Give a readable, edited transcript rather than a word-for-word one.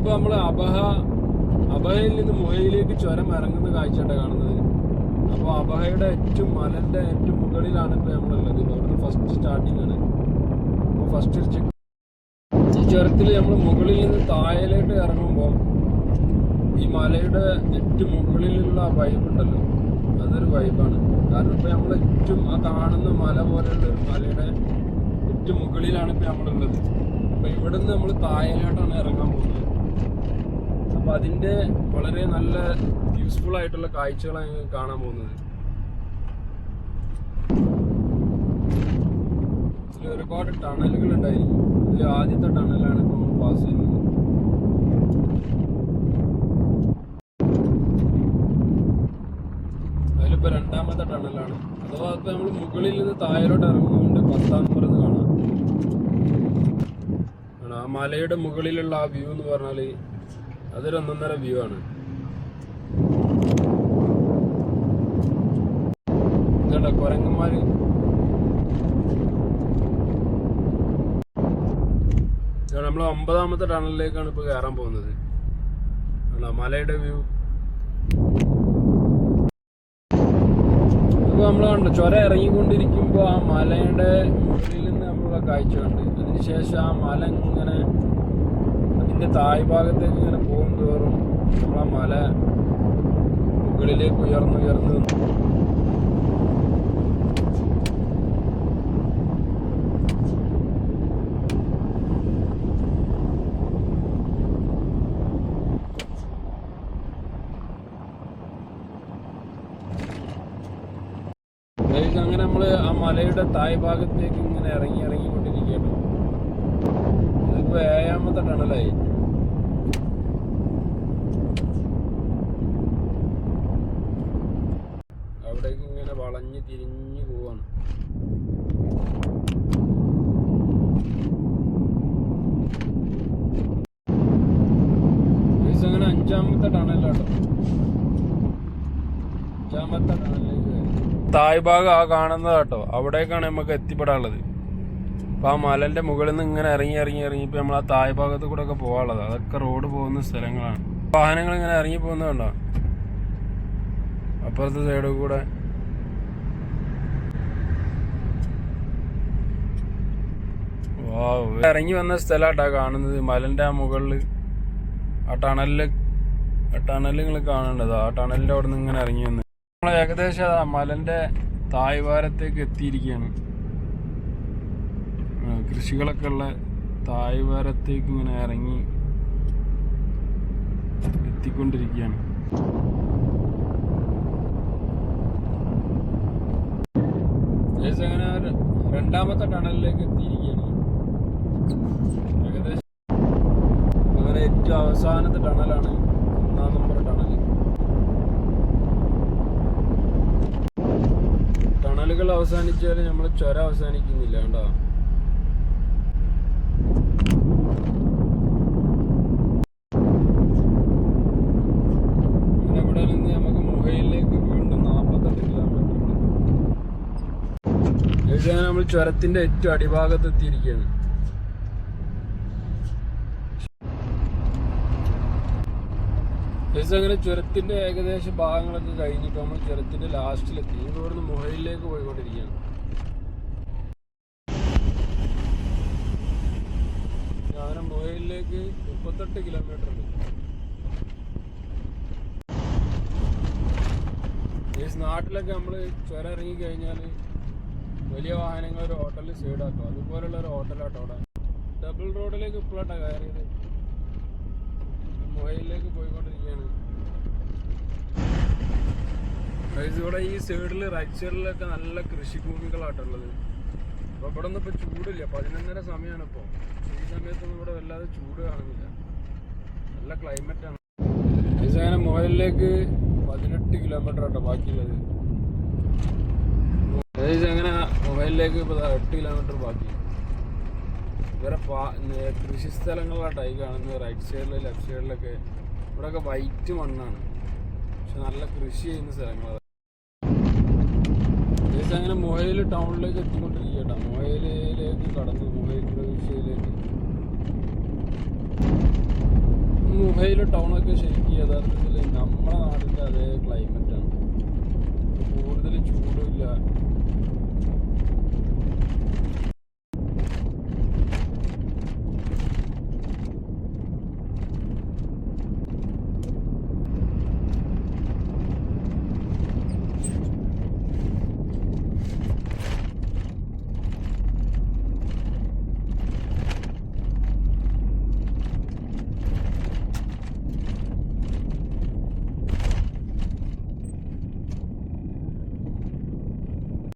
ഇതിപ്പോ നമ്മള് അബഹയിൽ നിന്ന് മുഹയിലേക്ക് ചുരം ഇറങ്ങുന്ന കാഴ്ചയായിട്ട് കാണുന്നത്. അപ്പോൾ അബഹയുടെ മലന്റെ ഏറ്റവും മുകളിലാണ് ഇപ്പൊ നമ്മളുള്ളത്. അവിടുന്ന് ഫസ്റ്റ് സ്റ്റാർട്ടിങ് ആണ്. അപ്പോൾ ഫസ്റ്റ് ഈ ചുരത്തിൽ നമ്മൾ മുകളിൽ നിന്ന് താഴേലോട്ട് ഇറങ്ങുമ്പോൾ ഈ മലയുടെ ഏറ്റവും മുകളിലുള്ള വൈബ് ഉണ്ടല്ലോ, അതൊരു വൈബാണ്. കാരണം ഇപ്പൊ നമ്മൾ ഏറ്റവും ആ കാണുന്ന മല പോലെയുള്ള ഒരു മലയുടെ ഏറ്റവും മുകളിലാണ് ഇപ്പൊ നമ്മളുള്ളത്. അപ്പൊ ഇവിടെ നിന്ന് നമ്മൾ താഴേലോട്ടാണ് ഇറങ്ങാൻ പോകുന്നത്. അപ്പൊ അതിന്റെ വളരെ നല്ല യൂസ്ഫുൾ ആയിട്ടുള്ള കാഴ്ചകളാണ് കാണാൻ പോകുന്നത്. ഇതിൽ ഒരുപാട് ടണലുകൾ ഉണ്ടായിരിക്കും. ഇതിൽ ആദ്യത്തെ ടണലാണ് ഇപ്പൊ നമ്മൾ പാസ് ചെയ്യുന്നത്. അതിലിപ്പോ രണ്ടാമത്തെ ടണലാണ്. അഥവാ ഇപ്പൊ നമ്മൾ മുകളിൽ നിന്ന് താഴോട്ട് ഇറങ്ങുന്നതുകൊണ്ട് 10ാം നമ്പർ എന്ന് കാണാം. ആ മലയുടെ മുകളിലുള്ള ആ വ്യൂ എന്ന് പറഞ്ഞാല് അതൊരു ഒന്നൊന്നര വ്യൂ ആണ്. ഇതേണ്ട കുരങ്ങന്മാര്. നമ്മൾ 9ാമത്തെ ടണലിലേക്കാണ് ഇപ്പൊ കയറാൻ പോകുന്നത്. മലയുടെ വ്യൂ ഇപ്പൊ നമ്മൾ കണ്ടു. ചുരം ഇറങ്ങിക്കൊണ്ടിരിക്കുമ്പോ ആ മലയുടെ മുകളിൽ നിന്ന് നമ്മളുള്ള കാഴ്ച കണ്ട് അതിനുശേഷം ആ മല ഇങ്ങനെ അതിന്റെ തായ് ഭാഗത്തേക്ക് ഇങ്ങനെ പോകും തോറും നമ്മളാ മല മുകളിലേക്ക് ഉയർന്നു അങ്ങനെ നമ്മള് ആ മലയുടെ തായ് ഭാഗത്തേക്ക് ഇങ്ങനെ ഇറങ്ങിക്കൊണ്ടിരിക്കുകയാണ്. ഇതിപ്പോ 7ാമത്തെ ടണലായി. അവിടേക്ക് ഇങ്ങനെ വളഞ്ഞ് തിരിഞ്ഞു പോവാണ്. അങ്ങനെ 5ാമത്തെ ടണലാട്ടോ. 5ാമത്തെ ടണലിലേക്ക് തായ് ഭാഗം ആ കാണുന്നത് കേട്ടോ. അവിടേക്കാണ് നമുക്ക് എത്തിപ്പെടാനുള്ളത്. അപ്പൊ ആ മലന്റെ മുകളിൽ നിന്ന് ഇങ്ങനെ ഇറങ്ങി ഇപ്പൊ നമ്മൾ ആ തായ് ഭാഗത്ത് കൂടെ ഒക്കെ പോകാനുള്ളത്. അതൊക്കെ റോഡ് പോകുന്ന സ്ഥലങ്ങളാണ്. വാഹനങ്ങൾ ഇങ്ങനെ ഇറങ്ങി പോകുന്നത് കണ്ടോ. അപ്പുറത്തെ സൈഡിൽ കൂടെ ഇറങ്ങി വന്ന സ്ഥലമാട്ടാ കാണുന്നത്. മലന്റെ ആ മുകളിൽ ആ ടണല് നിങ്ങൾ കാണേണ്ടത്. ആ ടണലിന്റെ അവിടെ നിന്ന് ഇങ്ങനെ ഇറങ്ങി വന്ന് നമ്മൾ ഏകദേശം മലന്റെ തായ്വാരത്തേക്ക് എത്തിയിരിക്കുകയാണ്. കൃഷികളൊക്കെ ഉള്ള തായ്വാരത്തേക്ക് ഇങ്ങനെ ഇറങ്ങി എത്തിക്കൊണ്ടിരിക്കുകയാണ്. അങ്ങനെ 2ാമത്തെ ടണലിലേക്ക് എത്തിയിരിക്കുകയാണ്. ഏകദേശം അങ്ങനെ ഏറ്റവും അവസാനത്തെ ടണലാണ് 1ാം നമ്പർ ടണല്. ടണലുകൾ അവസാനിച്ചാൽ നമ്മൾ ചുരം അവസാനിക്കുന്നില്ല കേട്ടോ. അങ്ങനെ ഇവിടെ നിന്ന് നമുക്ക് മുഹയിലേക്ക് വീണ്ടും 48 കിലോമീറ്റർ ഉണ്ട്. ഏകദേശം നമ്മൾ ചുരത്തിന്റെ ഏറ്റവും അടിഭാഗത്ത് എത്തിയിരിക്കുകയാണ്. അങ്ങനെ ചുരത്തിന്റെ ഏകദേശ ഭാഗങ്ങളൊക്കെ കഴിഞ്ഞിട്ട് നമ്മൾ ചുരത്തിന്റെ ലാസ്റ്റിലെത്തി. ഇവിടുന്ന് മുഹയിലേക്ക് പോയിക്കൊണ്ടിരിക്കുകയാണ്. അങ്ങനെ മുഹയിലേക്ക് 38 കിലോമീറ്റർ ഉണ്ട്. നാട്ടിലൊക്കെ നമ്മൾ ചുരം ഇറങ്ങി കഴിഞ്ഞാൽ വലിയ വാഹനങ്ങൾ ഒരു ഹോട്ടലിൽ സൈഡാക്കും. അതുപോലുള്ള ഒരു ഹോട്ടലാട്ടോ അവിടെ. ഡബിൾ റോഡിലേക്ക് ഇപ്പോഴാട്ടോ കയറിയത്. മുഹയിലേക്ക് പോയിക്കൊണ്ടിരിക്കുകയാണ്. ഇവിടെ ഈ സൈഡിൽ റൈറ്റ് സൈഡിലൊക്കെ നല്ല കൃഷിഭൂമികളാട്ടുള്ളത്. അപ്പൊ ഇവിടെ ഒന്നും ഇപ്പൊ ചൂടില്ല. 11:30 സമയമാണ് ഇപ്പൊ. ഈ സമയത്തൊന്നും ഇവിടെ വല്ലാതെ ചൂട് കാണുന്നില്ല. നല്ല ക്ലൈമറ്റ് ആണ്. അങ്ങനെ മുഹയിലേക്ക് 18 കിലോമീറ്റർ ആട്ടോ ബാക്കിയുള്ളത്. അങ്ങനെ മുഹയിലേക്ക് ഇപ്പൊ 8 കിലോമീറ്റർ ബാക്കി. ഇവരെ കൃഷി സ്ഥലങ്ങളായിട്ടായി കാണുന്നത്. റൈറ്റ് സൈഡിൽ ലെഫ്റ്റ് സൈഡിലൊക്കെ ഇവിടെയൊക്കെ വൈറ്റ് മണ്ണാണ്. പക്ഷെ നല്ല കൃഷി ചെയ്യുന്ന സ്ഥലങ്ങളാണ്. അങ്ങനെ മുഹയിൽ ടൗണിലേക്ക് എത്തിക്കൊണ്ടിരിക്കട്ടോ. മുഹയിലേക്ക് കടന്നു. മുഹയിൽ പ്രവിശ്യയിലേക്ക് അബഹയിലെ ടൗണൊക്കെ ശരിക്കും യഥാർത്ഥത്തിൽ നമ്മുടെ നാടിൻ്റെ അതേ ക്ലൈമറ്റാണ്. കൂടുതൽ ചൂടില്ല,